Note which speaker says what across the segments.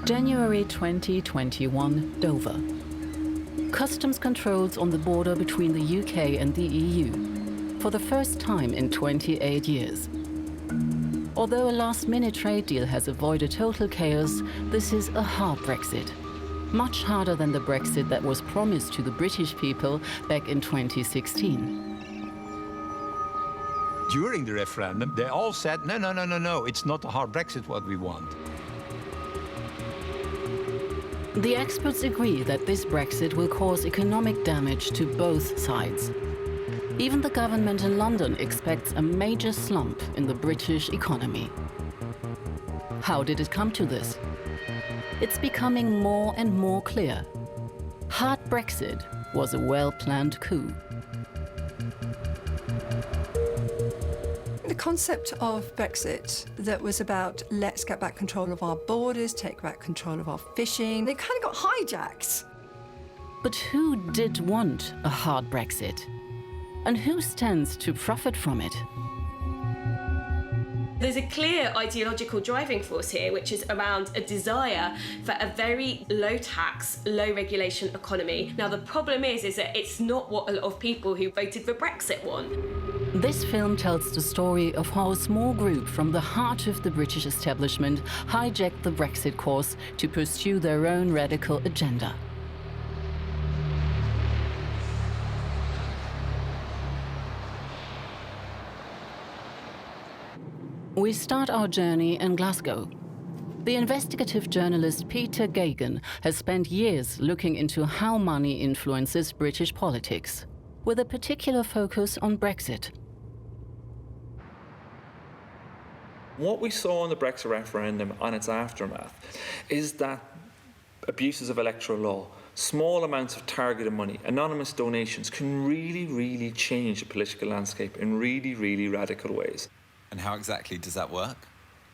Speaker 1: January 2021, Dover. Customs controls on the border between the UK and the EU, for the first time in 28 years. Although a last-minute trade deal has avoided total chaos, this is a hard Brexit. Much harder than the Brexit that was promised to the British people back in 2016.
Speaker 2: During the referendum, they all said, no, it's not a hard Brexit what we want.
Speaker 1: The experts agree that this Brexit will cause economic damage to both sides. Even the government in London expects a major slump in the British economy. How did it come to this? It's becoming more and more clear. Hard Brexit was a well-planned coup.
Speaker 3: The concept of Brexit that was about let's get back control of our borders, take back control of our fishing, they kind of got hijacked.
Speaker 1: But who did want a hard Brexit? And who stands to profit from it?
Speaker 4: There's a clear ideological driving force here, which is around a desire for a very low tax, low regulation economy. Now, the problem is that it's not what a lot of people who voted for Brexit want.
Speaker 1: This film tells the story of how a small group from the heart of the British establishment hijacked the Brexit course to pursue their own radical agenda. We start our journey in Glasgow. The investigative journalist Peter Gagan has spent years looking into how money influences British politics, with a particular focus on Brexit.
Speaker 5: What we saw in the Brexit referendum and its aftermath is that abuses of electoral law, small amounts of targeted money, anonymous donations can really change the political landscape in really radical ways.
Speaker 6: And how exactly does that work?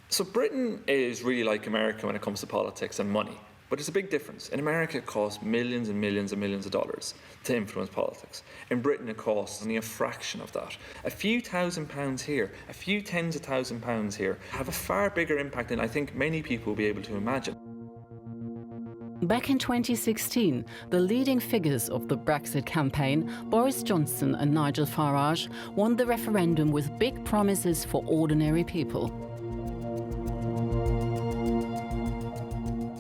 Speaker 5: So Britain is really like America when it comes to politics and money. But there's a big difference. In America, it costs millions and millions and millions of dollars to influence politics. In Britain, it costs only a fraction of that. A few £1,000s here, a few tens of £1,000s here, have a far bigger impact than I think many people will be able to imagine.
Speaker 1: Back in 2016, the leading figures of the Brexit campaign, Boris Johnson and Nigel Farage, won the referendum with big promises for ordinary people.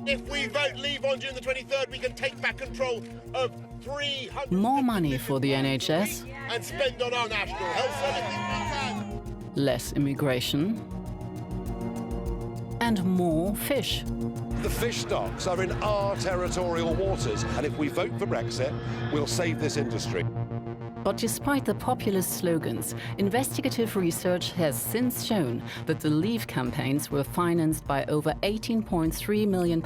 Speaker 7: If we vote leave on June the 23rd, we can take back control of 300
Speaker 1: More money for the NHS.
Speaker 7: And spend on our national health service.
Speaker 1: Less immigration. And more fish.
Speaker 8: The fish stocks are in our territorial waters, and if we vote for Brexit, we'll save this industry.
Speaker 1: But despite the populist slogans, investigative research has since shown that the Leave campaigns were financed by over £18.3 million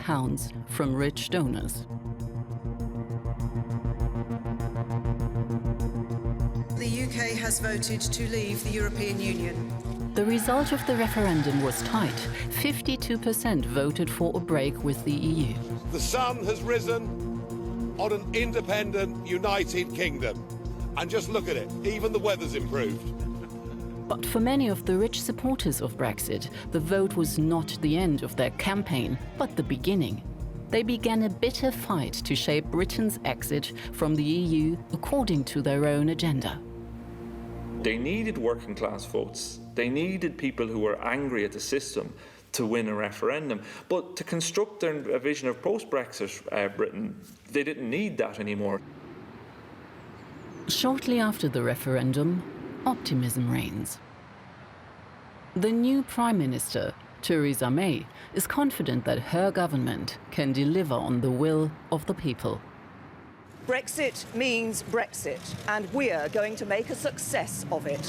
Speaker 1: from rich donors.
Speaker 9: The UK has voted to leave the European Union.
Speaker 1: The result of the referendum was tight. 52% voted for a break with the EU.
Speaker 8: The sun has risen on an independent, united kingdom. And just look at it, even the weather's improved.
Speaker 1: But for many of the rich supporters of Brexit, the vote was not the end of their campaign, but the beginning. They began a bitter fight to shape Britain's exit from the EU according to their own agenda.
Speaker 5: They needed working class votes. They needed people who were angry at the system to win a referendum. But to construct a vision of post-Brexit Britain, they didn't need that anymore.
Speaker 1: Shortly after the referendum, optimism reigns. The new Prime Minister, Theresa May, is confident that her government can deliver on the will of the people.
Speaker 10: Brexit means Brexit, and we're going to make a success of it.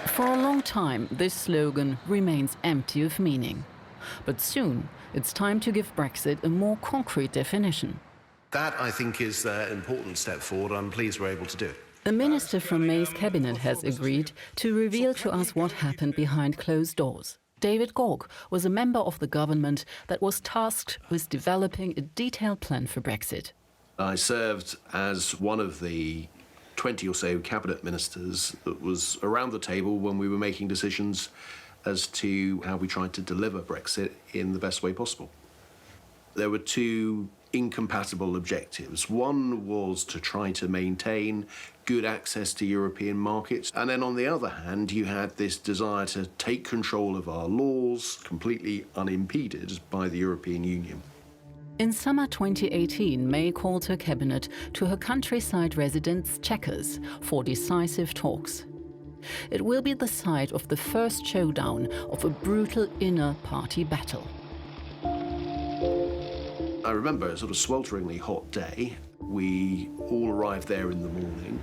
Speaker 1: For a long time, this slogan remains empty of meaning. But soon, it's time to give Brexit a more concrete definition.
Speaker 11: That, I think, is an important step forward. I'm pleased we're able to do it.
Speaker 1: A minister from May's cabinet has agreed to reveal to us what happened behind closed doors. David Gork was a member of the government that was tasked with developing a detailed plan for Brexit.
Speaker 11: I served as one of the 20 or so cabinet ministers that was around the table when we were making decisions as to how we tried to deliver Brexit in the best way possible. There were two incompatible objectives. One was to try to maintain good access to European markets, and then on the other hand, you had this desire to take control of our laws completely unimpeded by the European Union.
Speaker 1: In summer 2018, May called her cabinet to her countryside residence Chequers for decisive talks. It will be the site of the first showdown of a brutal inner-party battle.
Speaker 11: I remember a sort of swelteringly hot day. We all arrived there in the morning.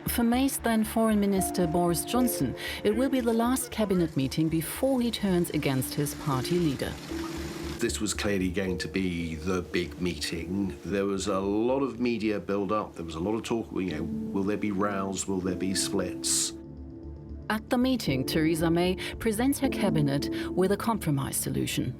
Speaker 1: For May's then Foreign Minister Boris Johnson, it will be the last cabinet meeting before he turns against his party leader.
Speaker 11: This was clearly going to be the big meeting. There was a lot of media build-up. There was a lot of talk, will there be rows? Will there be splits?
Speaker 1: At the meeting, Theresa May presents her cabinet with a compromise solution.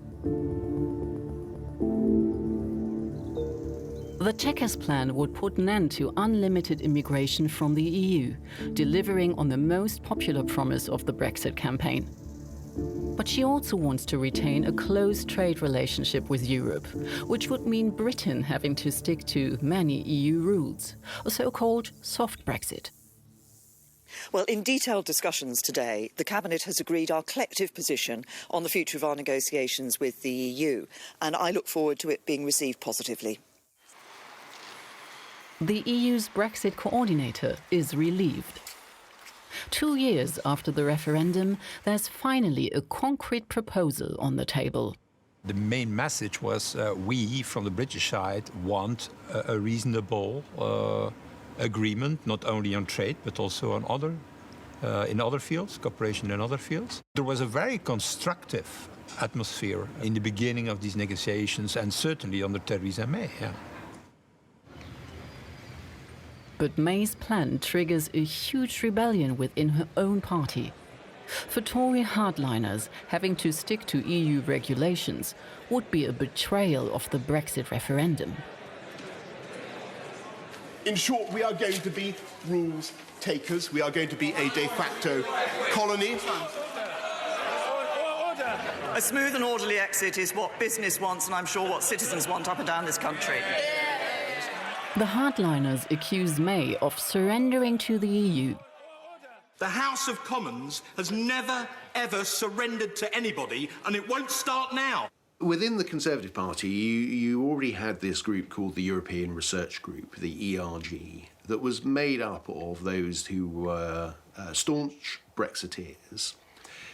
Speaker 1: The Chequers plan would put an end to unlimited immigration from the EU, delivering on the most popular promise of the Brexit campaign. But she also wants to retain a close trade relationship with Europe, which would mean Britain having to stick to many EU rules, a so-called soft Brexit.
Speaker 10: Well, in detailed discussions today, the Cabinet has agreed our collective position on the future of our negotiations with the EU, and I look forward to it being received positively.
Speaker 1: The EU's Brexit coordinator is relieved. 2 years after the referendum, there's finally a concrete proposal on the table.
Speaker 2: The main message was we, from the British side, want a reasonable agreement, not only on trade, but also on in other fields, cooperation in other fields. There was a very constructive atmosphere in the beginning of these negotiations, and certainly under Theresa May. Yeah.
Speaker 1: But May's plan triggers a huge rebellion within her own party. For Tory hardliners, having to stick to EU regulations would be a betrayal of the Brexit referendum.
Speaker 7: In short, we are going to be rules takers. We are going to be a de facto colony.
Speaker 10: A smooth and orderly exit is what business wants, and I'm sure what citizens want up and down this country.
Speaker 1: The hardliners accuse May of surrendering to the EU.
Speaker 12: The House of Commons has never, ever surrendered to anybody, and it won't start now.
Speaker 11: Within the Conservative Party, you already had this group called the European Research Group, the ERG, that was made up of those who were staunch Brexiteers.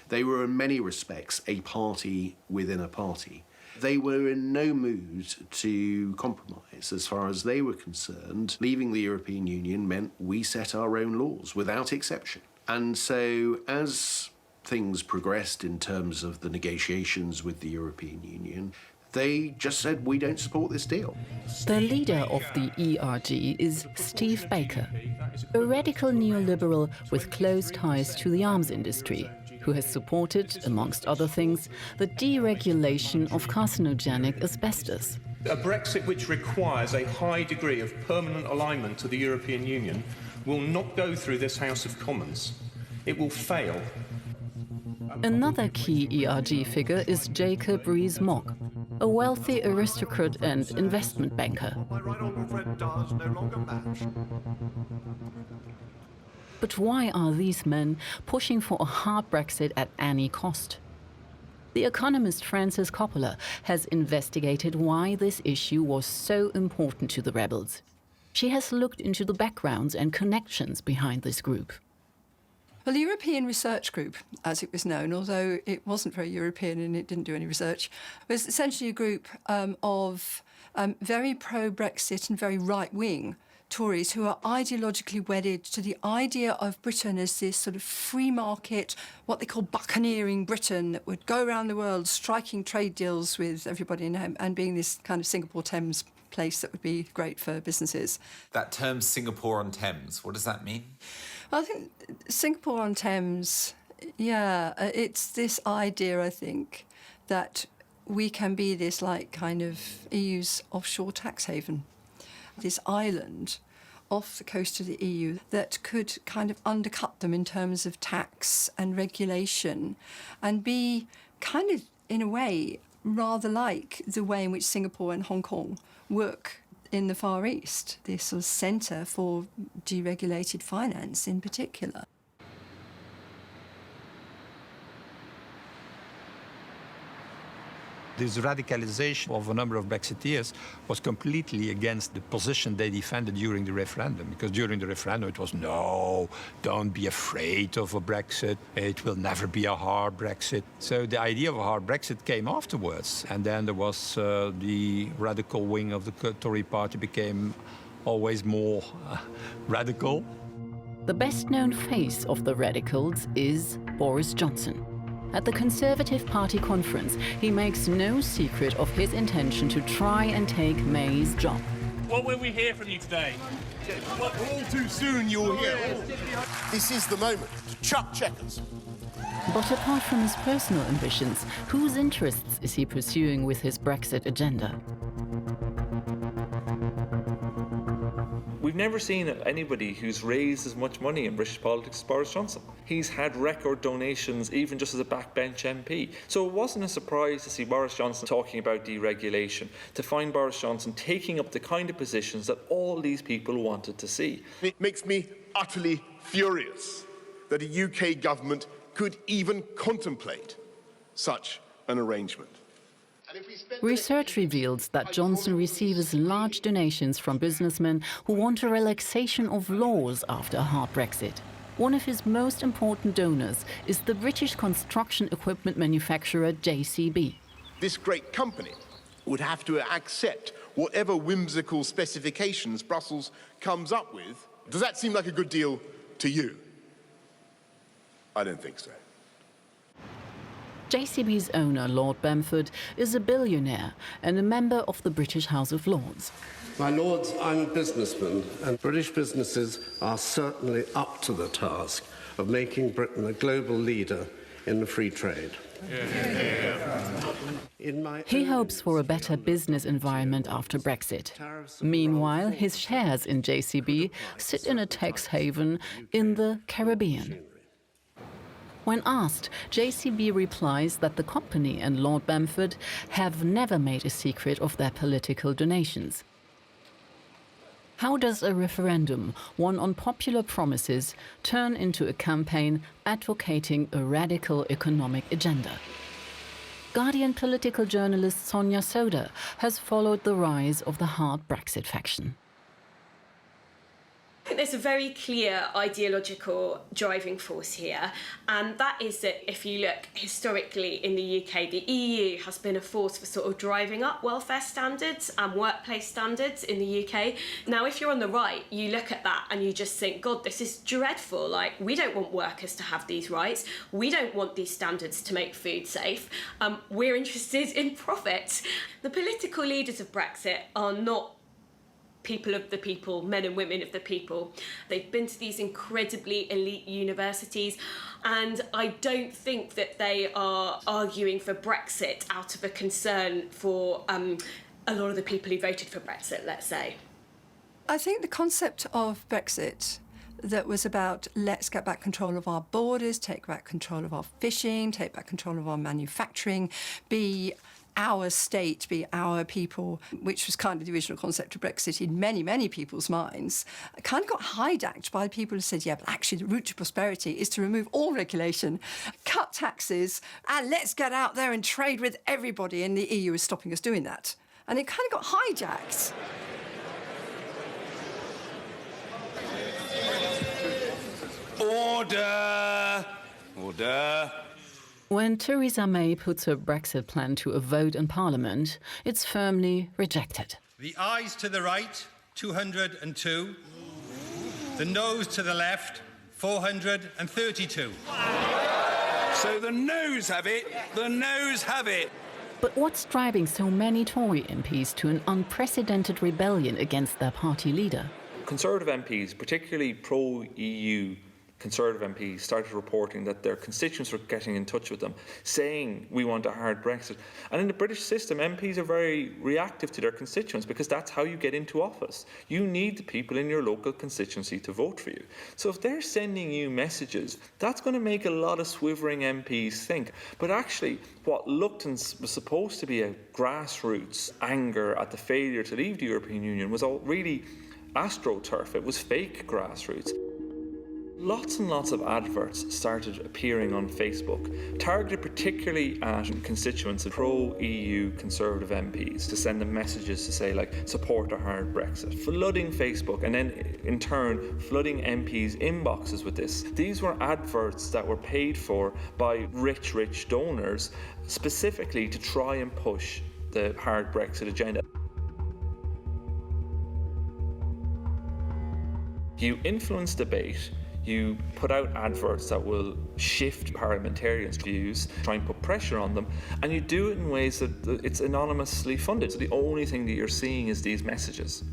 Speaker 11: They were in many respects a party within a party. They were in no mood to compromise. As far as they were concerned, leaving the European Union meant we set our own laws without exception. And so as things progressed in terms of the negotiations with the European Union, they just said, we don't support this deal.
Speaker 1: The leader of the ERG is Steve Baker, a radical neoliberal with close ties to the arms industry, who has supported, amongst other things, the deregulation of carcinogenic asbestos.
Speaker 13: A Brexit which requires a high degree of permanent alignment to the European Union will not go through this House of Commons. It will fail.
Speaker 1: Another key ERG figure is Jacob Rees-Mogg, a wealthy aristocrat and investment banker. But why are these men pushing for a hard Brexit at any cost? The economist Frances Coppola has investigated why this issue was so important to the rebels. She has looked into the backgrounds and connections behind this group.
Speaker 3: Well, the European Research Group, as it was known, although it wasn't very European and it didn't do any research, was essentially a group of very pro-Brexit and very right-wing Tories who are ideologically wedded to the idea of Britain as this sort of free market, what they call buccaneering Britain, that would go around the world striking trade deals with everybody and being this kind of Singapore-Thames place that would be great for businesses.
Speaker 6: That term Singapore-on-Thames, what does that mean?
Speaker 3: I think Singapore-on-Thames, yeah, it's this idea, I think, that we can be this like kind of EU's offshore tax haven, this island off the coast of the EU that could kind of undercut them in terms of tax and regulation and be kind of, in a way, rather like the way in which Singapore and Hong Kong work in the Far East, this sort of centre for deregulated finance in particular.
Speaker 2: This radicalization of a number of Brexiteers was completely against the position they defended during the referendum. Because during the referendum it was, no, don't be afraid of a Brexit. It will never be a hard Brexit. So the idea of a hard Brexit came afterwards. And then there was the radical wing of the Tory party became always more radical.
Speaker 1: The best-known face of the radicals is Boris Johnson. At the Conservative Party conference, he makes no secret of his intention to try and take May's job.
Speaker 14: What will we hear from you today?
Speaker 7: All too soon you'll hear. This is the moment to chuck checkers.
Speaker 1: But apart from his personal ambitions, whose interests is he pursuing with his Brexit agenda?
Speaker 5: We've never seen anybody who's raised as much money in British politics as Boris Johnson. He's had record donations even just as a backbench MP. So it wasn't a surprise to see Boris Johnson talking about deregulation, to find Boris Johnson taking up the kind of positions that all these people wanted to see.
Speaker 7: It makes me utterly furious that a UK government could even contemplate such an arrangement.
Speaker 1: Research reveals that Johnson receives large donations from businessmen who want a relaxation of laws after a hard Brexit. One of his most important donors is the British construction equipment manufacturer JCB.
Speaker 7: This great company would have to accept whatever whimsical specifications Brussels comes up with. Does that seem like a good deal to you? I don't think so.
Speaker 1: JCB's owner, Lord Bamford, is a billionaire and a member of the British House of Lords.
Speaker 15: My lords, I'm a businessman, and British businesses are certainly up to the task of making Britain a global leader in the free trade.
Speaker 1: He hopes for a better business environment after Brexit. Meanwhile, his shares in JCB sit in a tax haven in the Caribbean. When asked, JCB replies that the company and Lord Bamford have never made a secret of their political donations. How does a referendum, won on popular promises, turn into a campaign advocating a radical economic agenda? Guardian political journalist Sonia Soda has followed the rise of the hard Brexit faction.
Speaker 4: I think there's a very clear ideological driving force here, and that is that if you look historically in the UK, the EU has been a force for sort of driving up welfare standards and workplace standards in the UK. Now, if you're on the right, you look at that and you just think, God, this is dreadful. Like, we don't want workers to have these rights. We don't want these standards to make food safe. We're interested in profit. The political leaders of Brexit are not people of the people, men and women of the people. They've been to these incredibly elite universities, and I don't think that they are arguing for Brexit out of a concern for a lot of the people who voted for Brexit, let's say.
Speaker 3: I think the concept of Brexit that was about let's get back control of our borders, take back control of our fishing, take back control of our manufacturing, be our state, be our people, which was kind of the original concept of Brexit in many, many people's minds, kind of got hijacked by people who said, yeah, but actually the route to prosperity is to remove all regulation, cut taxes, and let's get out there and trade with everybody, and the EU is stopping us doing that. And it kind of got hijacked.
Speaker 12: Order! Order!
Speaker 1: When Theresa May puts her Brexit plan to a vote in Parliament, it's firmly rejected.
Speaker 16: The ayes to the right, 202. The noes to the left, 432.
Speaker 12: So the noes have it. The noes have it.
Speaker 1: But what's driving so many Tory MPs to an unprecedented rebellion against their party leader?
Speaker 5: Conservative MPs, particularly pro-EU Conservative MPs started reporting that their constituents were getting in touch with them, saying, we want a hard Brexit. And in the British system, MPs are very reactive to their constituents because that's how you get into office. You need the people in your local constituency to vote for you. So if they're sending you messages, that's going to make a lot of swivering MPs think. But actually, what looked and was supposed to be a grassroots anger at the failure to leave the European Union was all really astroturf. It was fake grassroots. Lots and lots of adverts started appearing on Facebook, targeted particularly at constituents of pro-EU Conservative MPs to send them messages to say, like, support a hard Brexit, flooding Facebook and then in turn flooding MPs' inboxes with this. These were adverts that were paid for by rich donors specifically to try and push the hard Brexit agenda. You influence debate. You put out adverts that will shift parliamentarians' views, try and put pressure on them, and you do it in ways that it's anonymously funded. So the only thing that you're seeing is these messages.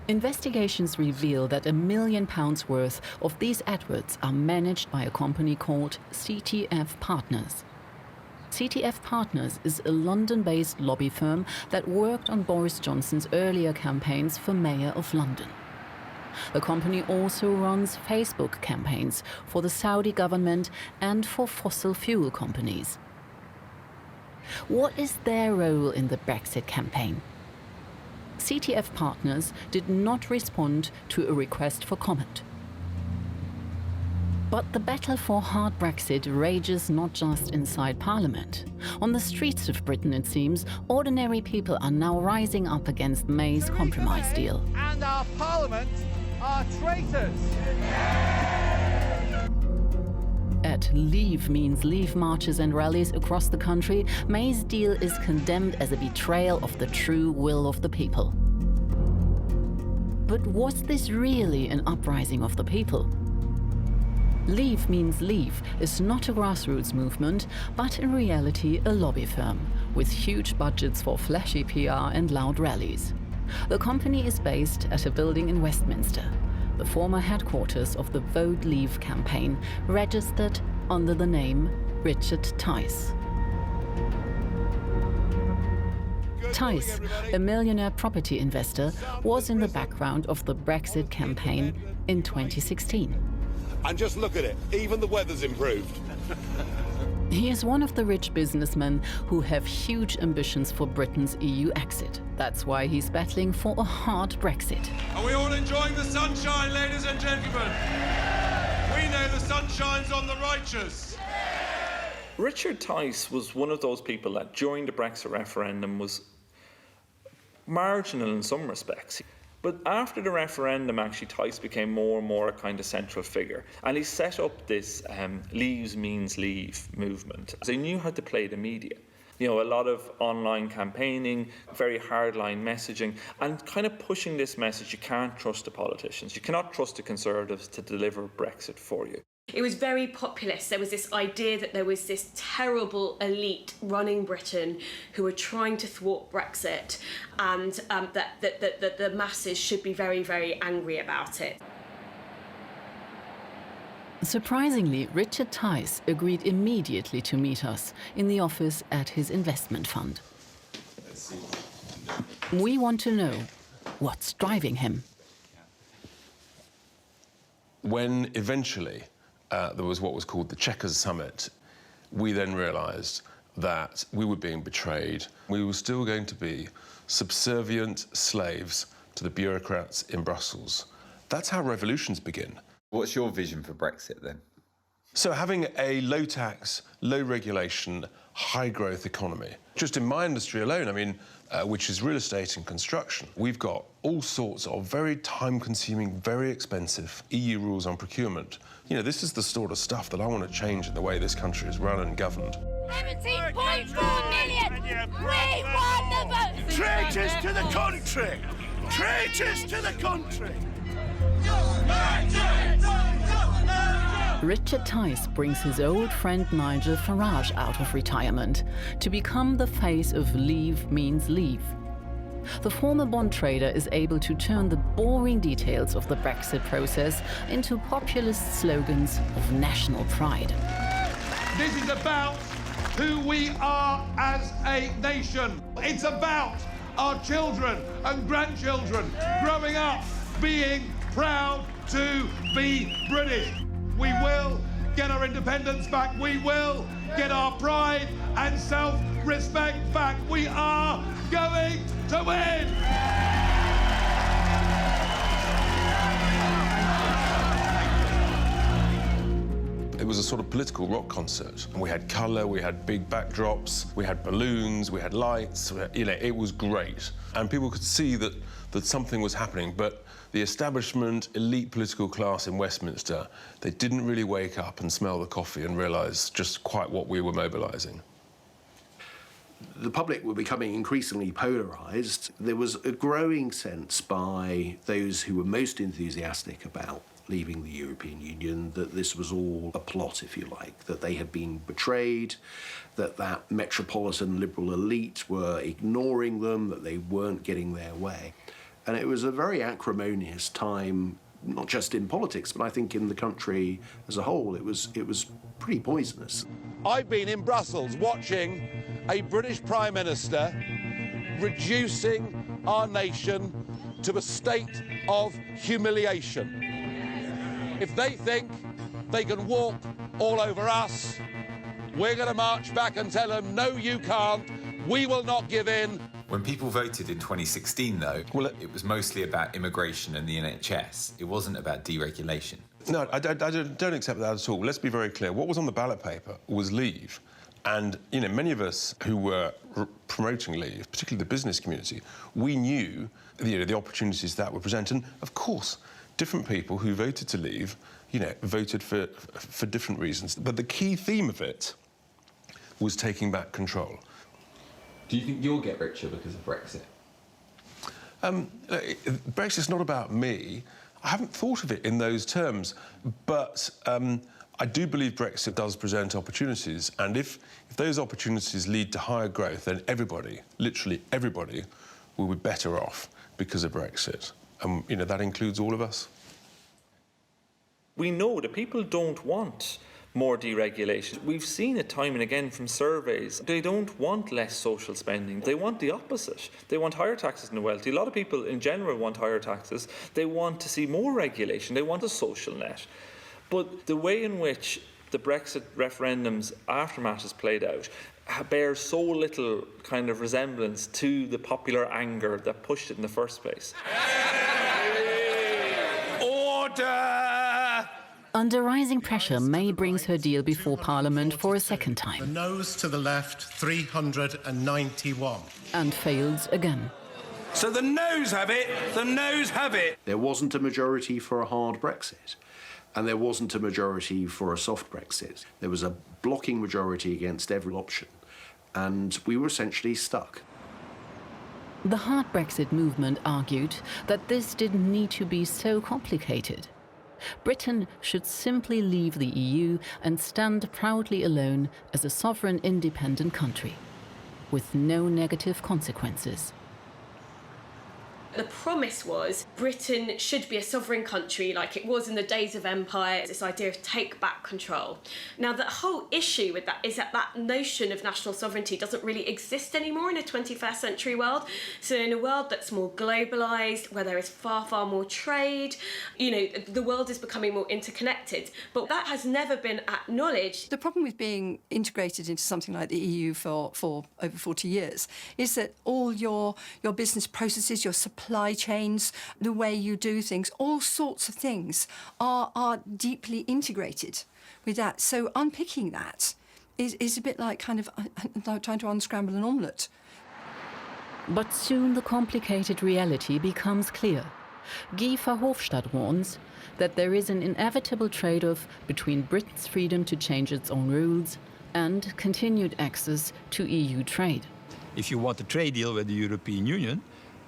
Speaker 1: Investigations reveal that £1 million worth of these adverts are managed by a company called CTF Partners. CTF Partners is a London-based lobby firm that worked on Boris Johnson's earlier campaigns for Mayor of London. The company also runs Facebook campaigns for the Saudi government and for fossil fuel companies. What is their role in the Brexit campaign? CTF Partners did not respond to a request for comment. But the battle for hard Brexit rages not just inside Parliament. On the streets of Britain, it seems, ordinary people are now rising up against May's compromise deal.
Speaker 17: And our Parliament are traitors.
Speaker 1: At Leave Means Leave marches and rallies across the country, May's deal is condemned as a betrayal of the true will of the people. But was this really an uprising of the people? Leave Means Leave is not a grassroots movement, but in reality a lobby firm, with huge budgets for flashy PR and loud rallies. The company is based at a building in Westminster, the former headquarters of the Vote Leave campaign, registered under the name Richard Tice. Tice, a millionaire property investor, was in the background of the Brexit campaign in 2016.
Speaker 8: And just look at it, even the weather's improved.
Speaker 1: He is one of the rich businessmen who have huge ambitions for Britain's EU exit. That's why he's battling for a hard Brexit.
Speaker 18: Are we all enjoying the sunshine, ladies and gentlemen? We know the sun shines on the righteous.
Speaker 5: Richard Tice was one of those people that during the Brexit referendum was marginal in some respects. But after the referendum, actually, Tice became more and more a kind of central figure. And he set up this Leaves Means Leave movement. So he knew how to play the media. You know, a lot of online campaigning, very hardline messaging, and kind of pushing this message, you can't trust the politicians. You cannot trust the Conservatives to deliver Brexit for you.
Speaker 4: It was very populist. There was this idea that there was this terrible elite running Britain who were trying to thwart Brexit, and that the masses should be very, very angry about it.
Speaker 1: Surprisingly, Richard Tice agreed immediately to meet us in the office at his investment fund. We want to know what's driving him.
Speaker 19: When eventually there was what was called the Chequers Summit, we then realised that we were being betrayed. We were still going to be subservient slaves to the bureaucrats in Brussels. That's how revolutions begin.
Speaker 6: What's your vision for Brexit then?
Speaker 19: So having a low tax, low regulation, high growth economy. Just in my industry alone, I mean, which is real estate and construction, we've got all sorts of very time-consuming, very expensive EU rules on procurement. You know, this is the sort of stuff that I want to change in the way this country is run and governed.
Speaker 17: 17.4 million! We won the vote! Traitors to the country! Traitors to the country!
Speaker 1: Richard Tice brings his old friend Nigel Farage out of retirement to become the face of Leave Means Leave. the former bond trader is able to turn the boring details of the Brexit process into populist slogans of national pride.
Speaker 18: This is about who we are as a nation. It's about our children and grandchildren growing up being proud to be British. We will get our independence back. We will get our pride and self-respect back. We are going to win!
Speaker 19: It was a sort of political rock concert. We had colour, we had big backdrops, we had balloons, we had lights, it was great. And people could see that something was happening, but the establishment, elite political class in Westminster, they didn't really wake up and smell the coffee and realise just quite what we were mobilising.
Speaker 11: The public were becoming increasingly polarised. There was a growing sense by those who were most enthusiastic about leaving the European Union that this was all a plot, if you like, that they had been betrayed, that metropolitan liberal elite were ignoring them, that they weren't getting their way. And it was a very acrimonious time, not just in politics, but I think in the country as a whole. It was pretty poisonous.
Speaker 8: I've been in Brussels watching a British Prime Minister reducing our nation to a state of humiliation. If they think they can walk all over us, we're going to march back and tell them, no, you can't. We will not give in.
Speaker 6: When people voted in 2016, though, it was mostly about immigration and the NHS. It wasn't about deregulation.
Speaker 19: No, I don't accept that at all. Let's be very clear. What was on the ballot paper was leave. And, many of us who were promoting leave, particularly the business community, we knew, the opportunities that would present. And, of course, different people who voted to leave, voted for different reasons. But the key theme of it was taking back control.
Speaker 6: Do you think you'll get richer because of Brexit?
Speaker 19: Brexit's not about me. I haven't thought of it in those terms, but I do believe Brexit does present opportunities, and if those opportunities lead to higher growth, then everybody, literally everybody, will be better off because of Brexit. And, that includes all of us.
Speaker 5: We know that people don't want more deregulation. We've seen it time and again from surveys. They don't want less social spending. They want the opposite. They want higher taxes on the wealthy. A lot of people in general want higher taxes. They want to see more regulation. They want a social net. But the way in which the Brexit referendum's aftermath has played out bears so little kind of resemblance to the popular anger that pushed it in the first place.
Speaker 8: Order!
Speaker 1: Under rising pressure, May brings her deal before Parliament for a second time.
Speaker 20: The noes to the left, 391.
Speaker 1: And fails again.
Speaker 8: So the noes have it, the noes have it.
Speaker 11: There wasn't a majority for a hard Brexit, and there wasn't a majority for a soft Brexit. There was a blocking majority against every option, and we were essentially stuck.
Speaker 1: The hard Brexit movement argued that this didn't need to be so complicated. Britain should simply leave the EU and stand proudly alone as a sovereign independent country, with no negative consequences.
Speaker 4: The promise was Britain should be a sovereign country like it was in the days of empire, this idea of take back control. Now, the whole issue with that is that notion of national sovereignty doesn't really exist anymore in a 21st century world. So in a world that's more globalised, where there is far, far more trade, the world is becoming more interconnected. But that has never been acknowledged.
Speaker 3: The problem with being integrated into something like the EU for over 40 years is that all your business processes, your supply chains, the way you do things, all sorts of things are deeply integrated with that. So unpicking that is a bit like kind of trying to unscramble an omelette.
Speaker 1: But soon the complicated reality becomes clear. Guy Verhofstadt warns that there is an inevitable trade-off between Britain's freedom to change its own rules and continued access to EU trade.
Speaker 2: If you want a trade deal with the European Union,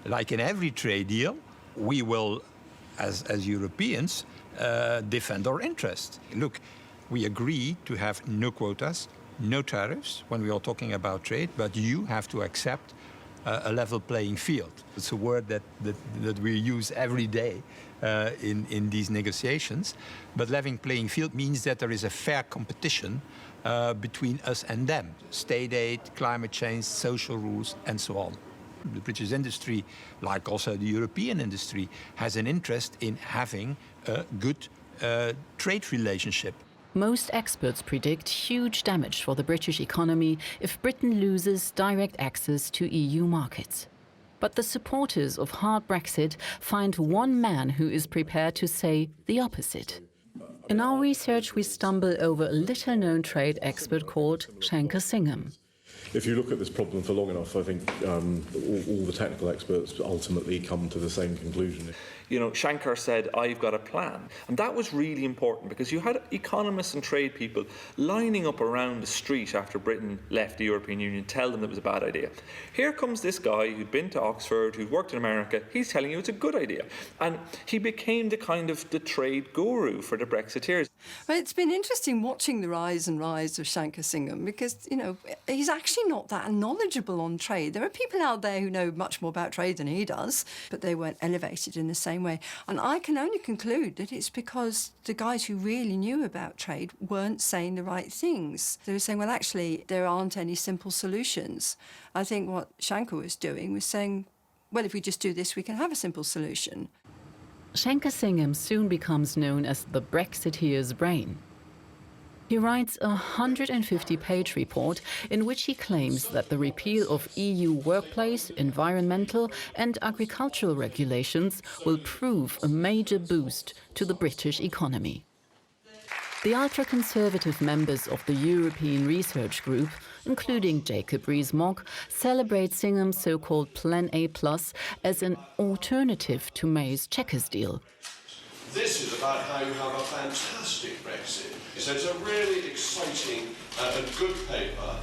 Speaker 2: like in every trade deal, we will, as Europeans, defend our interests. Look, we agree to have no quotas, no tariffs when we are talking about trade, but you have to accept a level playing field. It's a word that we use every day in these negotiations. But level playing field means that there is a fair competition between us and them. State aid, climate change, social rules, and so on. The British industry, like also the European industry, has an interest in having a good trade relationship.
Speaker 1: Most experts predict huge damage for the British economy if Britain loses direct access to EU markets. But the supporters of hard Brexit find one man who is prepared to say the opposite. In our research, we stumble over a little-known trade expert called Shankar Singham.
Speaker 21: If you look at this problem for long enough, I think all the technical experts ultimately come to the same conclusion.
Speaker 5: You know, Shankar said, I've got a plan. And that was really important because you had economists and trade people lining up around the street after Britain left the European Union, tell them it was a bad idea. Here comes this guy who'd been to Oxford, who'd worked in America, he's telling you it's a good idea. And he became the trade guru for the Brexiteers.
Speaker 3: Well, it's been interesting watching the rise of Shankar Singham because, you know, he's actually not that knowledgeable on trade. There are people out there who know much more about trade than he does, but they weren't elevated in the same way. And I can only conclude that it's because the guys who really knew about trade weren't saying the right things. They were saying, well, actually, there aren't any simple solutions. I think what Shankar was doing was saying, well, if we just do this, we can have a simple solution.
Speaker 1: Shankar Singham soon becomes known as the Brexiteer's brain. He writes a 150-page report in which he claims that the repeal of EU workplace, environmental and agricultural regulations will prove a major boost to the British economy. The ultra-conservative members of the European Research Group, including Jacob Rees-Mogg, celebrate Singham's so-called Plan A+ as an alternative to May's Chequers deal.
Speaker 8: This is about how you have a fantastic Brexit. So it's a really exciting and good paper.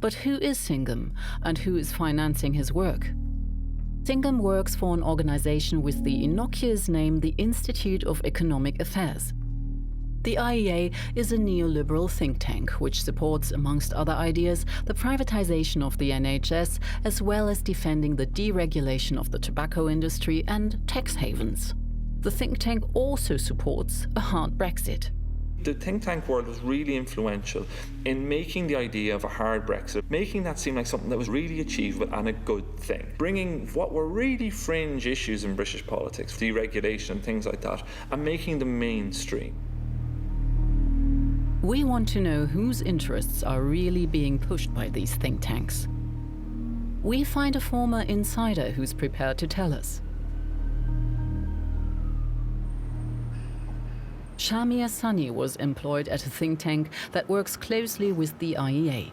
Speaker 1: But who is Singham and who is financing his work? Singham works for an organization with the innocuous name the Institute of Economic Affairs. The IEA is a neoliberal think tank which supports, amongst other ideas, the privatization of the NHS as well as defending the deregulation of the tobacco industry and tax havens. The think tank also supports a hard Brexit.
Speaker 5: The think tank world was really influential in making the idea of a hard Brexit, making that seem like something that was really achievable and a good thing. Bringing what were really fringe issues in British politics, deregulation and things like that, and making them mainstream.
Speaker 1: We want to know whose interests are really being pushed by these think tanks. We find a former insider who's prepared to tell us. Shamir Sani was employed at a think tank that works closely with the IEA.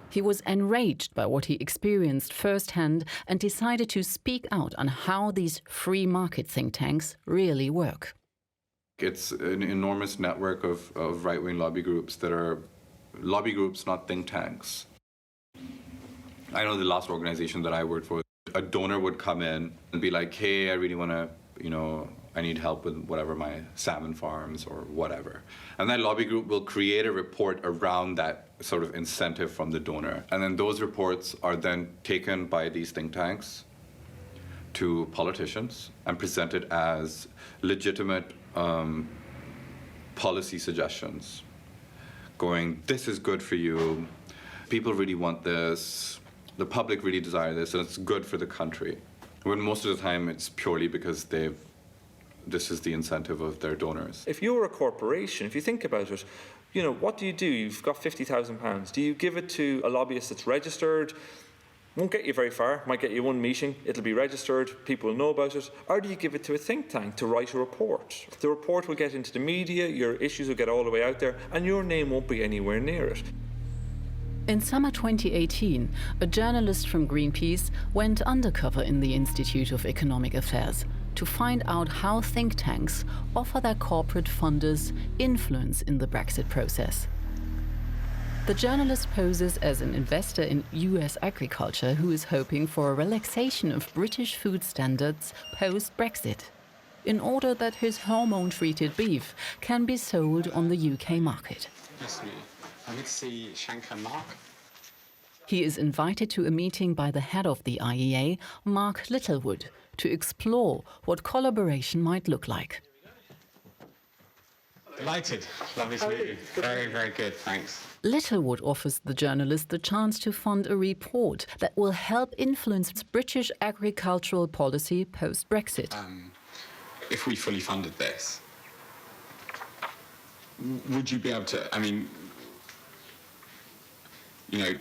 Speaker 1: He was enraged by what he experienced firsthand and decided to speak out on how these free market think tanks really work.
Speaker 22: It's an enormous network of right-wing lobby groups that are lobby groups, not think tanks. I know the last organization that I worked for, a donor would come in and be like, hey, I really want to, I need help with whatever, my salmon farms or whatever. And that lobby group will create a report around that sort of incentive from the donor. And then those reports are then taken by these think tanks to politicians and presented as legitimate policy suggestions, going, this is good for you, people really want this, the public really desire this, and it's good for the country. When most of the time it's purely because this is the incentive of their donors.
Speaker 5: If you're a corporation, if you think about it, what do? You've got £50,000. Do you give it to a lobbyist that's registered? Won't get you very far, might get you one meeting, it'll be registered, people will know about it. Or do you give it to a think tank to write a report? The report will get into the media, your issues will get all the way out there, and your name won't be anywhere near it.
Speaker 1: In summer 2018, a journalist from Greenpeace went undercover in the Institute of Economic Affairs to find out how think tanks offer their corporate funders influence in the Brexit process. The journalist poses as an investor in US agriculture who is hoping for a relaxation of British food standards post-Brexit, in order that his hormone-treated beef can be sold on the UK market.
Speaker 23: Yes, I would say Shankar Mark.
Speaker 1: He is invited to a meeting by the head of the IEA, Mark Littlewood, to explore what collaboration might look like.
Speaker 9: Delighted. Lovely to meet you. Very, very good, thanks.
Speaker 1: Littlewood offers the journalist the chance to fund a report that will help influence British agricultural policy post-Brexit.
Speaker 9: If we fully funded this, would you be able to, I mean, you know,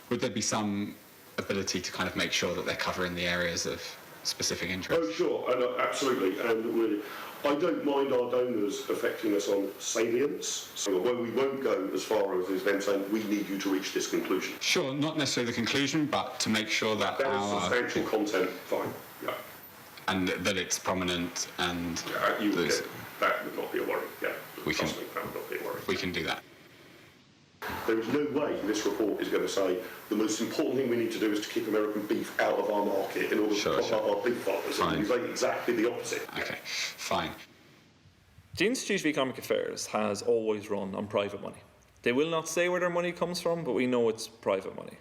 Speaker 9: would there be some ability to kind of make sure that they're covering the areas of specific interest?
Speaker 10: Oh, sure, and, absolutely. And I don't mind our donors affecting us on salience, so when we won't go as far as them saying, we need you to reach this conclusion.
Speaker 9: Sure, not necessarily the conclusion, but to make sure that
Speaker 10: substantial content, fine, yeah.
Speaker 9: And that it's prominent and...
Speaker 10: Yeah, that would not be a worry, yeah.
Speaker 9: That
Speaker 10: would not be a worry.
Speaker 9: We can do that.
Speaker 10: There is no way this report is going to say the most important thing we need to do is to keep American beef out of our market in order to prop up our beef farmers. It will say exactly the opposite.
Speaker 9: Okay, fine.
Speaker 5: The Institute of Economic Affairs has always run on private money. They will not say where their money comes from, but we know it's private money.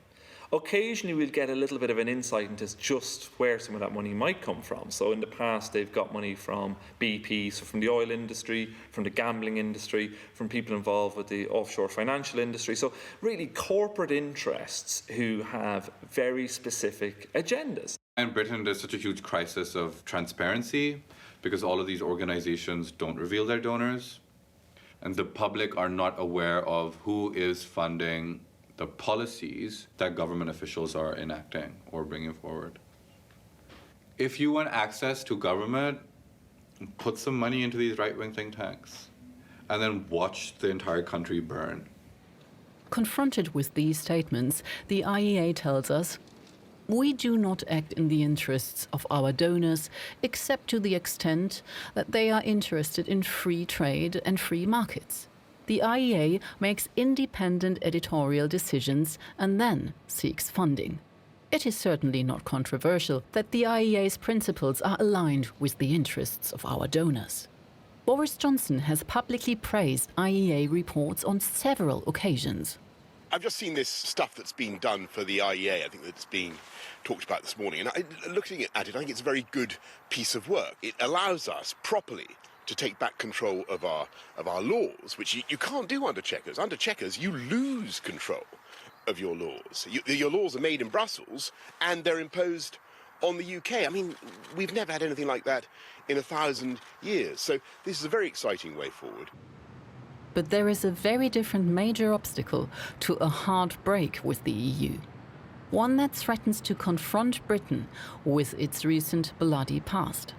Speaker 5: Occasionally we'll get a little bit of an insight into just where some of that money might come from. So in the past they've got money from BP, so from the oil industry, from the gambling industry, from people involved with the offshore financial industry. So really corporate interests who have very specific agendas.
Speaker 22: In Britain there's such a huge crisis of transparency because all of these organizations don't reveal their donors and the public are not aware of who is funding the policies that government officials are enacting or bringing forward. If you want access to government, put some money into these right-wing think tanks and then watch the entire country burn.
Speaker 1: Confronted with these statements, the IEA tells us, we do not act in the interests of our donors except to the extent that they are interested in free trade and free markets. The IEA makes independent editorial decisions and then seeks funding. It is certainly not controversial that the IEA's principles are aligned with the interests of our donors. Boris Johnson has publicly praised IEA reports on several occasions.
Speaker 7: I've just seen this stuff that's been done for the IEA, I think that's being talked about this morning, and looking at it, I think it's a very good piece of work. It allows us properly to take back control of our laws, which you can't do under checkers. Under checkers, you lose control of your laws. Your laws are made in Brussels, and they're imposed on the UK. I mean, we've never had anything like that in 1,000 years. So this is a very exciting way forward.
Speaker 1: But there is a very different major obstacle to a hard break with the EU. One that threatens to confront Britain with its recent bloody past.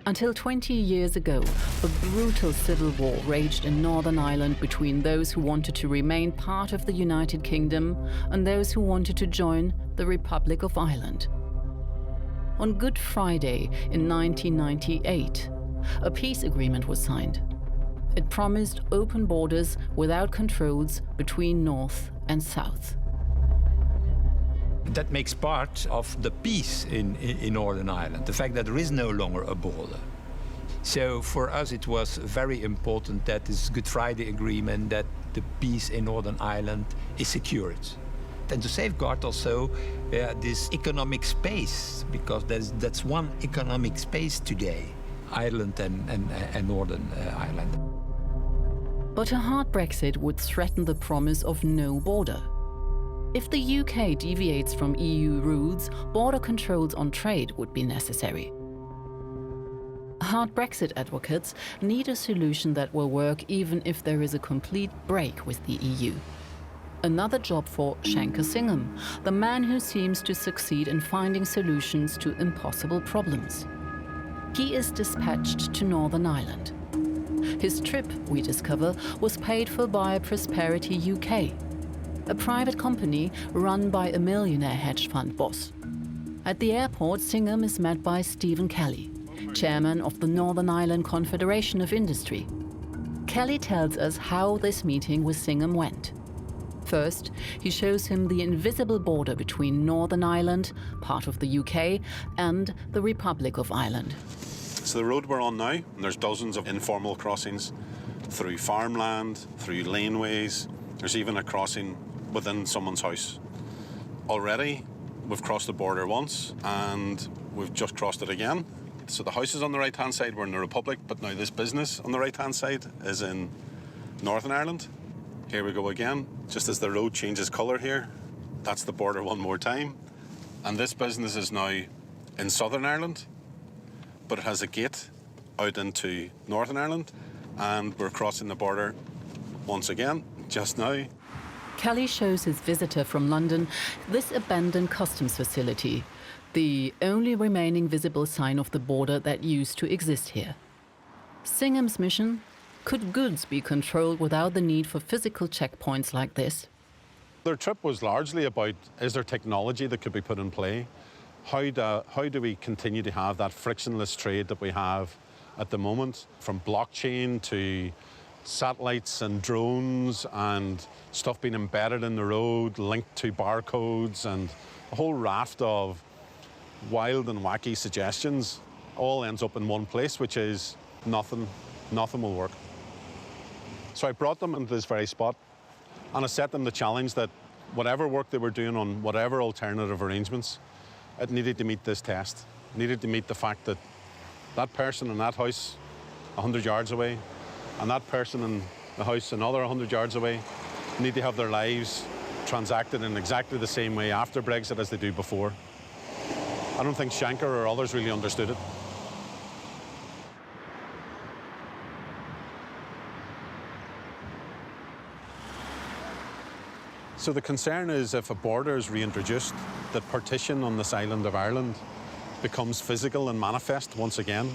Speaker 1: Until 20 years ago, a brutal civil war raged in Northern Ireland between those who wanted to remain part of the United Kingdom and those who wanted to join the Republic of Ireland. On Good Friday in 1998, a peace agreement was signed. It promised open borders without controls between North and South.
Speaker 2: That makes part of the peace in Northern Ireland, the fact that there is no longer a border. So for us it was very important that this Good Friday agreement, that the peace in Northern Ireland is secured. And to safeguard also this economic space, because that's one economic space today, Ireland and Northern Ireland.
Speaker 1: But a hard Brexit would threaten the promise of no border. If the UK deviates from EU rules, border controls on trade would be necessary. Hard Brexit advocates need a solution that will work even if there is a complete break with the EU. Another job for Shankar Singham, the man who seems to succeed in finding solutions to impossible problems. He is dispatched to Northern Ireland. His trip, we discover, was paid for by Prosperity UK, a private company run by a millionaire hedge fund boss. At the airport, Singham is met by Stephen Kelly, chairman of the Northern Ireland Confederation of Industry. Kelly tells us how this meeting with Singham went. First, he shows him the invisible border between Northern Ireland, part of the UK, and the Republic of Ireland.
Speaker 23: So the road we're on now, and there's dozens of informal crossings
Speaker 13: through farmland, through laneways. There's even a crossing within someone's house. Already, we've crossed the border once, and we've just crossed it again. So the house is on the right-hand side, we're in the Republic, but now this business on the right-hand side is in Northern Ireland. Here we go again. Just as the road changes colour here, that's the border one more time. And this business is now in Southern Ireland, but it has a gate out into Northern Ireland, and we're crossing the border once again, just now.
Speaker 1: Kelly shows his visitor from London this abandoned customs facility, the only remaining visible sign of the border that used to exist here. Singham's mission: could goods be controlled without the need for physical checkpoints like this?
Speaker 13: Their trip was largely about, is there technology that could be put in play? How do we continue to have that frictionless trade that we have at the moment, from blockchain to satellites and drones and stuff being embedded in the road, linked to barcodes, and a whole raft of wild and wacky suggestions all ends up in one place, which is nothing will work. So I brought them into this very spot, and I set them the challenge that whatever work they were doing on whatever alternative arrangements, it needed to meet this test. It needed to meet the fact that that person in that house 100 yards away and that person in the house another 100 yards away need to have their lives transacted in exactly the same way after Brexit as they do before. I don't think Shanker or others really understood it. So the concern is, if a border is reintroduced, that partition on this island of Ireland becomes physical and manifest once again.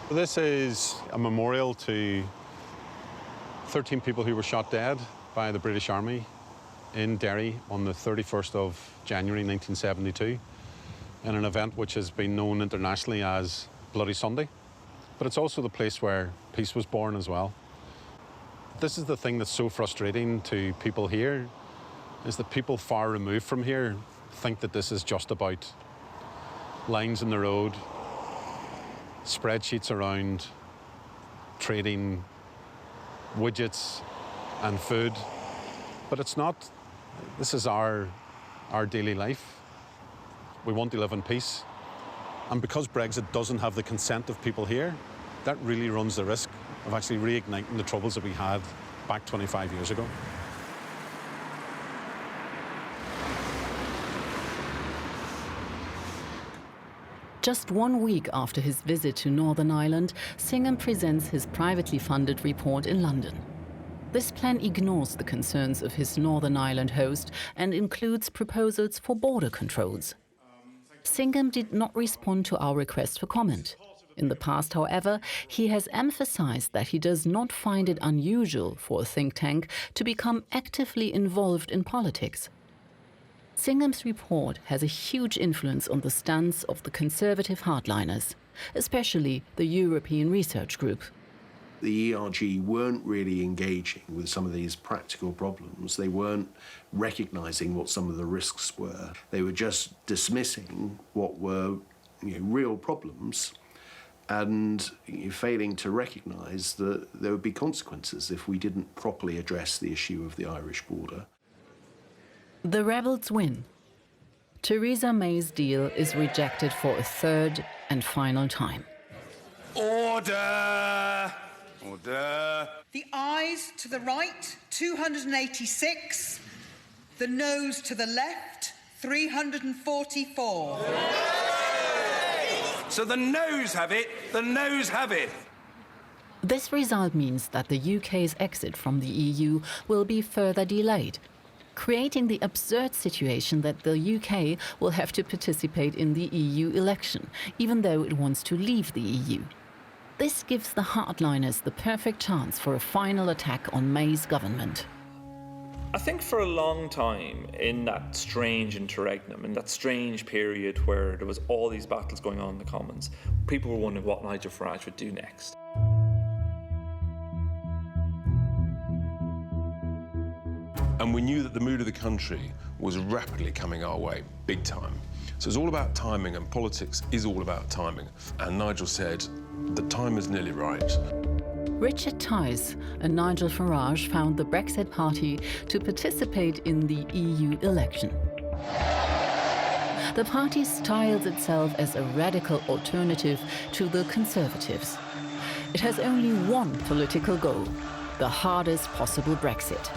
Speaker 13: This is a memorial to 13 people who were shot dead by the British Army in Derry on the 31st of January 1972 in an event which has been known internationally as Bloody Sunday. But it's also the place where peace was born as well. This is the thing that's so frustrating to people here, is that people far removed from here think that this is just about lines in the road, spreadsheets around trading widgets and food. But it's not. This is our daily life. We want to live in peace. And because Brexit doesn't have the consent of people here, that really runs the risk of actually reigniting the troubles that we had back 25 years ago.
Speaker 1: Just 1 week after his visit to Northern Ireland, Singham presents his privately funded report in London. This plan ignores the concerns of his Northern Ireland host and includes proposals for border controls. Singham did not respond to our request for comment. In the past, however, he has emphasized that he does not find it unusual for a think tank to become actively involved in politics. Singham's report has a huge influence on the stance of the conservative hardliners, especially the European Research Group.
Speaker 11: The ERG weren't really engaging with some of these practical problems. They weren't recognising what some of the risks were. They were just dismissing what were real problems and failing to recognise that there would be consequences if we didn't properly address the issue of the Irish border.
Speaker 1: The rebels win. Theresa May's deal is rejected for a third and final time.
Speaker 12: Order! Order!
Speaker 14: The ayes to the right, 286. The noes to the left, 344.
Speaker 12: So the noes have it, the noes have it.
Speaker 1: This result means that the UK's exit from the EU will be further delayed, creating the absurd situation that the UK will have to participate in the EU election, even though it wants to leave the EU. This gives the hardliners the perfect chance for a final attack on May's government.
Speaker 5: I think for a long time, in that strange interregnum, in that strange period where there was all these battles going on in the Commons, people were wondering what Nigel Farage would do next.
Speaker 13: And
Speaker 19: And we knew that the mood of the country was rapidly coming our way, big time. So it's all about timing, and politics is all about timing. And Nigel said, the time is nearly right.
Speaker 1: Richard Tice and Nigel Farage found the Brexit Party to participate in the EU election. The party styles itself as a radical alternative to the Conservatives. It has only one political goal: the hardest possible Brexit.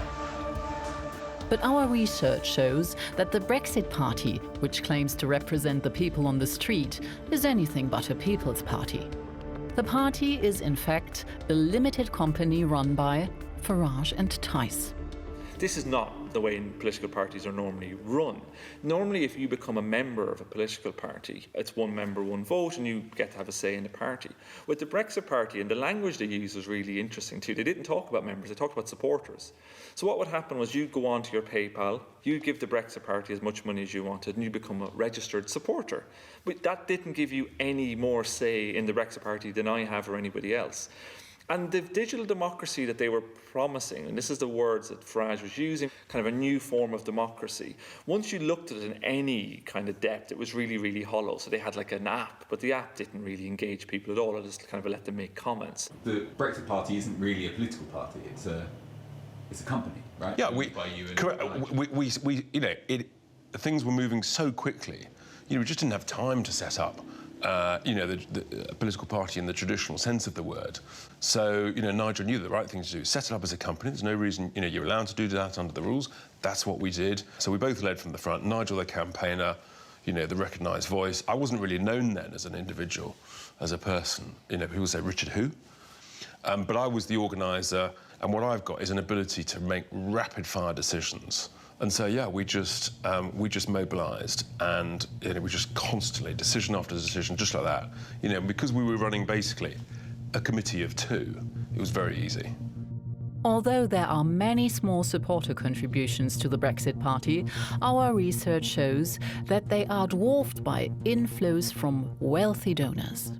Speaker 1: But our research shows that the Brexit Party, which claims to represent the people on the street, is anything but a people's party. The party is, in fact, a limited company run by Farage and Tice.
Speaker 5: This is not the way political parties are normally run. Normally, if you become a member of a political party, it's one member, one vote, and you get to have a say in the party. With the Brexit Party, and the language they use was really interesting too, they didn't talk about members, they talked about supporters. So what would happen was you'd go onto your PayPal, you'd give the Brexit Party as much money as you wanted, and you'd become a registered supporter. But that didn't give you any more say in the Brexit Party than I have or anybody else. And the digital democracy that they were promising, and this is the words that Farage was using, kind of a new form of democracy. Once you looked at it in any kind of depth, it was really, really hollow. So they had like an app, but the app didn't really engage people at all. It just kind of let them make comments.
Speaker 6: The Brexit Party isn't really a political party. It's a company, right?
Speaker 19: Yeah, things were moving so quickly. We just didn't have time to set up the political party in the traditional sense of the word. So, Nigel knew the right thing to do. Set it up as a company. There's no reason, you're allowed to do that under the rules. That's what we did. So we both led from the front. Nigel, the campaigner, the recognised voice. I wasn't really known then as an individual, as a person. People say, Richard who? But I was the organiser, and what I've got is an ability to make rapid-fire decisions. And so, yeah, we just mobilised, and we just constantly, decision after decision, just like that. Because we were running basically a committee of two, it was very easy.
Speaker 1: Although there are many small supporter contributions to the Brexit Party, our research shows that they are dwarfed by inflows from wealthy donors.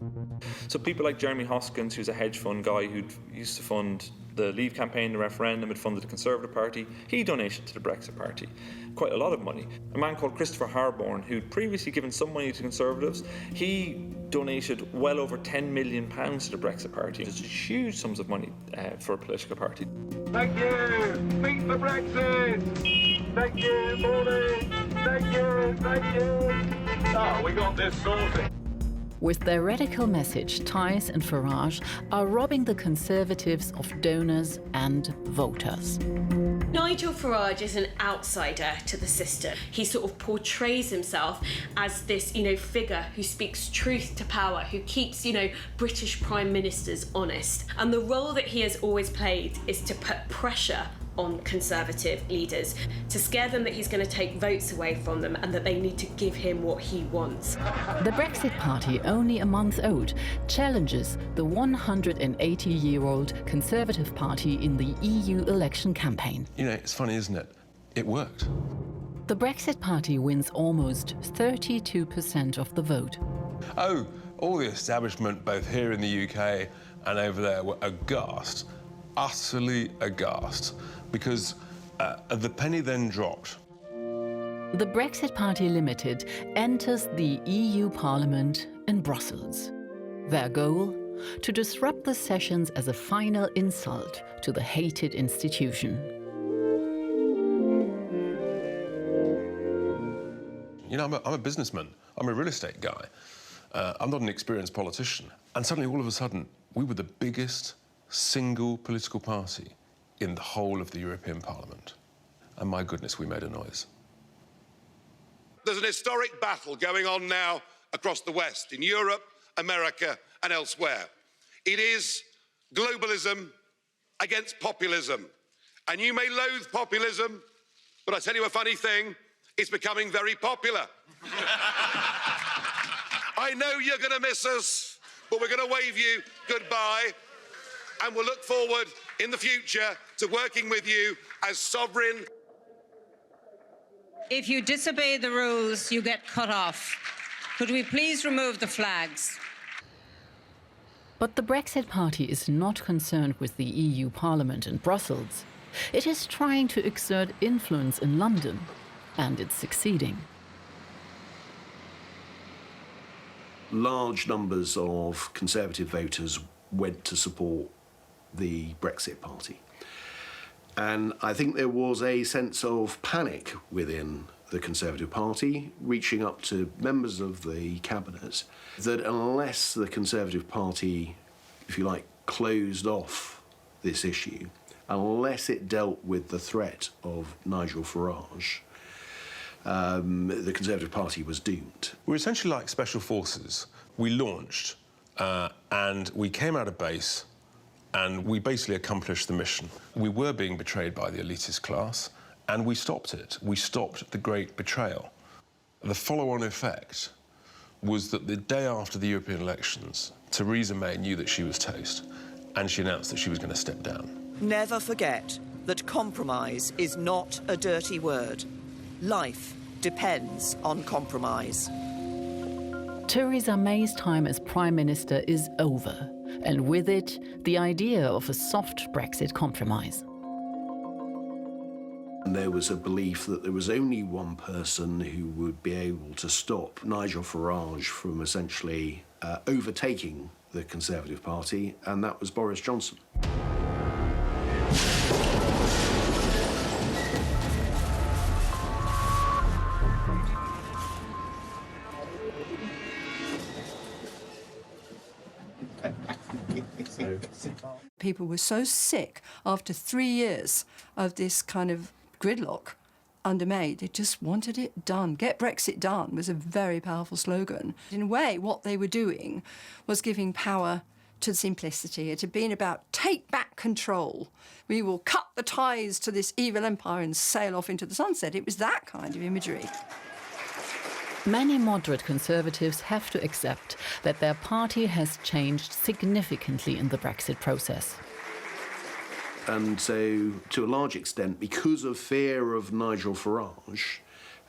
Speaker 5: So people like Jeremy Hoskins, who's a hedge fund guy who used to fund the Leave campaign, the referendum, had funded the Conservative Party, he donated to the Brexit Party quite a lot of money. A man called Christopher Harborne, who'd previously given some money to Conservatives, he donated well over £10 million to the Brexit Party. It's huge sums of money for a political party.
Speaker 17: Thank you! Beat for Brexit! Thank you, morning! Thank you! Thank you! Oh, we got this sorted.
Speaker 1: With their radical message, Tice and Farage are robbing the Conservatives of donors and voters.
Speaker 4: Nigel Farage is an outsider to the system. He sort of portrays himself as this, figure who speaks truth to power, who keeps, British prime ministers honest. And the role that he has always played is to put pressure on Conservative leaders, to scare them that he's going to take votes away from them and that they need to give him what he wants.
Speaker 1: The Brexit Party, only a month old, challenges the 180-year-old Conservative Party in the EU election campaign.
Speaker 19: It's funny, isn't it? It worked.
Speaker 1: The Brexit Party wins almost 32% of the vote.
Speaker 19: Oh, all the establishment, both here in the UK and over there, were aghast, utterly aghast, because the penny then dropped.
Speaker 1: The Brexit Party Limited enters the EU Parliament in Brussels. Their goal? To disrupt the sessions as a final insult to the hated institution.
Speaker 19: I'm a businessman. I'm a real estate guy. I'm not an experienced politician. And suddenly, all of a sudden, we were the biggest single political party in the whole of the European Parliament. And my goodness, we made a noise.
Speaker 18: There's an historic battle going on now across the West, in Europe, America, and elsewhere. It is globalism against populism. And you may loathe populism, but I tell you a funny thing, it's becoming very popular. I know you're going to miss us, but we're going to wave you goodbye. And we'll look forward in the future to working with you as sovereign.
Speaker 15: If you disobey the rules, you get cut off. Could we please remove the flags?
Speaker 1: But the Brexit Party is not concerned with the EU Parliament in Brussels. It is trying to exert influence in London, and it's succeeding.
Speaker 11: Large numbers of Conservative voters went to support the Brexit Party. And I think there was a sense of panic within the Conservative Party, reaching up to members of the cabinet, that unless the Conservative Party, if you like, closed off this issue, unless it dealt with the threat of Nigel Farage, the Conservative Party was doomed.
Speaker 19: We're essentially like special forces. We launched and we came out of base and we basically accomplished the mission. We were being betrayed by the elitist class and we stopped it. We stopped the great betrayal. The follow-on effect was that the day after the European elections, Theresa May knew that she was toast and she announced that she was going to step down.
Speaker 16: Never forget that compromise is not a dirty word. Life depends on compromise.
Speaker 1: Theresa May's time as Prime Minister is over, and with it, the idea of a soft Brexit compromise.
Speaker 11: And there was a belief that there was only one person who would be able to stop Nigel Farage from essentially overtaking the Conservative Party, and that was Boris Johnson.
Speaker 3: People were so sick after 3 years of this kind of gridlock under May, they just wanted it done. Get Brexit done was a very powerful slogan. In a way, what they were doing was giving power to simplicity. It had been about take back control. We will cut the ties to this evil empire and sail off into the sunset. It was that kind of imagery.
Speaker 1: Many moderate Conservatives have to accept that their party has changed significantly in the Brexit process.
Speaker 11: And so, to a large extent, because of fear of Nigel Farage,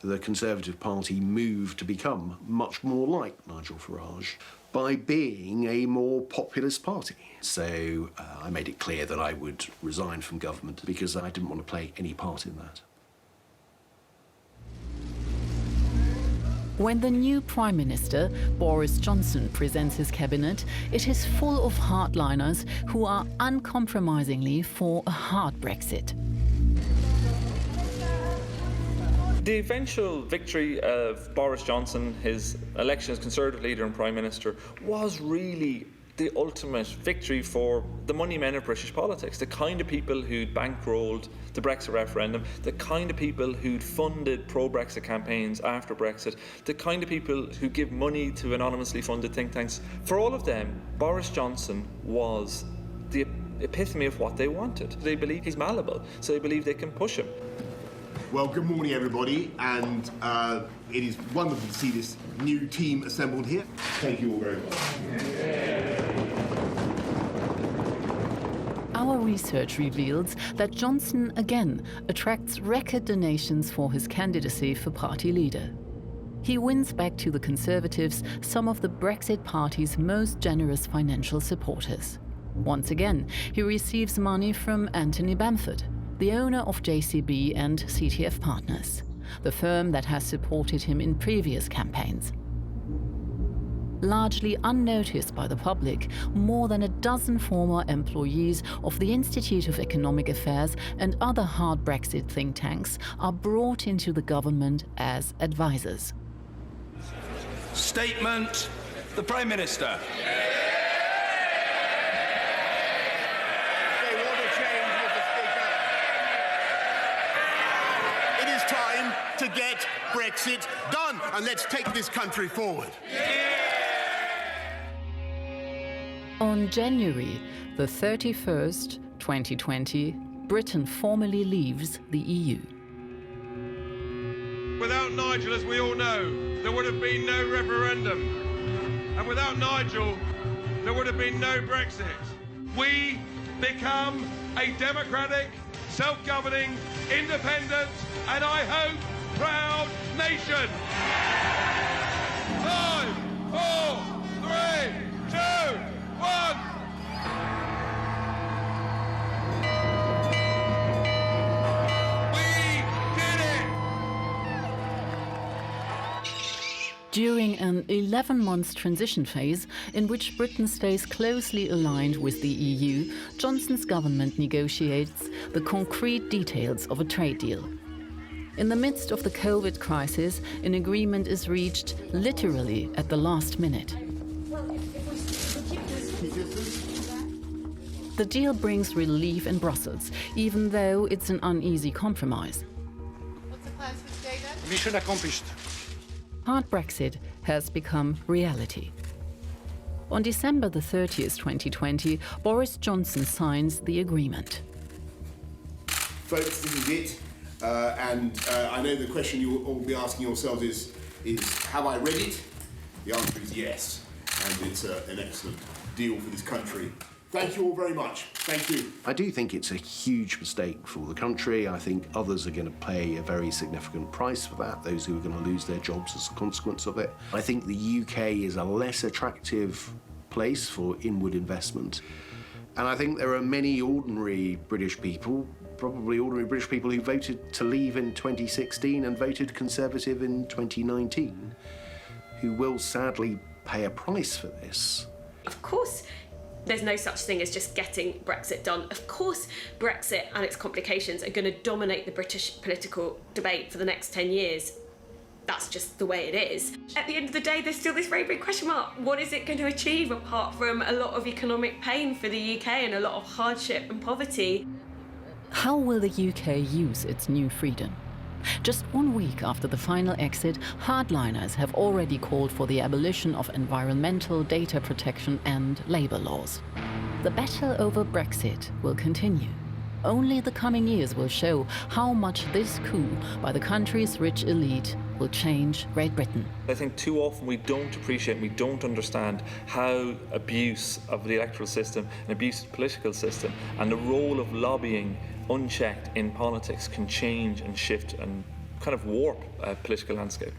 Speaker 11: the Conservative Party moved to become much more like Nigel Farage by being a more populist party. So I made it clear that I would resign from government because I didn't want to play any part in that.
Speaker 1: When the new Prime Minister, Boris Johnson, presents his cabinet, it is full of hardliners who are uncompromisingly for a hard Brexit.
Speaker 5: The eventual victory of Boris Johnson, his election as Conservative leader and Prime Minister, was really the ultimate victory for the money men of British politics, the kind of people who'd bankrolled the Brexit referendum, the kind of people who'd funded pro-Brexit campaigns after Brexit, the kind of people who give money to anonymously funded think tanks. For all of them, Boris Johnson was the epitome of what they wanted. They believe he's malleable, so they believe they can push him.
Speaker 7: Well, good morning, everybody, and it is wonderful to see this new team assembled here. Thank you all very much.
Speaker 1: Our research reveals that Johnson again attracts record donations for his candidacy for party leader. He wins back to the Conservatives some of the Brexit Party's most generous financial supporters. Once again, he receives money from Anthony Bamford, the owner of JCB and CTF Partners, the firm that has supported him in previous campaigns. Largely unnoticed by the public, more than a dozen former employees of the Institute of Economic Affairs and other hard Brexit think tanks are brought into the government as advisors.
Speaker 12: Statement, the Prime Minister.
Speaker 7: It is time to get Brexit done, and let's take this country forward.
Speaker 1: On January the 31st, 2020, Britain formally leaves the EU.
Speaker 18: Without Nigel, as we all know, there would have been no referendum. And without Nigel, there would have been no Brexit. We become a democratic, self-governing, independent, and I hope, proud nation. 5, 4, 3, 2, 1.
Speaker 1: during an 11-month transition phase in which Britain stays closely aligned with the EU, Johnson's government negotiates the concrete details of a trade deal. In the midst of the COVID crisis, an agreement is reached literally at the last minute. The deal brings relief in Brussels, even though it's an uneasy compromise.
Speaker 18: Mission accomplished.
Speaker 1: Hard Brexit has become reality. On December the 30th, 2020, Boris Johnson signs the agreement.
Speaker 7: Folks, this is it. I know the question you will all be asking yourselves is have I read it? The answer is yes, and it's an excellent deal for this country. Thank you all very much. Thank you.
Speaker 11: I do think it's a huge mistake for the country. I think others are going to pay a very significant price for that, those who are going to lose their jobs as a consequence of it. I think the UK is a less attractive place for inward investment. And I think there are many ordinary British people, probably ordinary British people who voted to leave in 2016 and voted Conservative in 2019, who will sadly pay a price for this.
Speaker 4: Of course, there's no such thing as just getting Brexit done. Of course, Brexit and its complications are going to dominate the British political debate for the next 10 years. That's just the way it is. At the end of the day, there's still this very big question mark. What is it going to achieve apart from a lot of economic pain for the UK and a lot of hardship and poverty?
Speaker 1: How will the UK use its new freedom? Just 1 week after the final exit, hardliners have already called for the abolition of environmental, data protection and labour laws. The battle over Brexit will continue. Only the coming years will show how much this coup by the country's rich elite will change Great Britain.
Speaker 5: I think too often we don't appreciate, we don't understand how abuse of the electoral system, and abuse of the political system, and the role of lobbying unchecked in politics can change and shift and kind of warp a political landscape.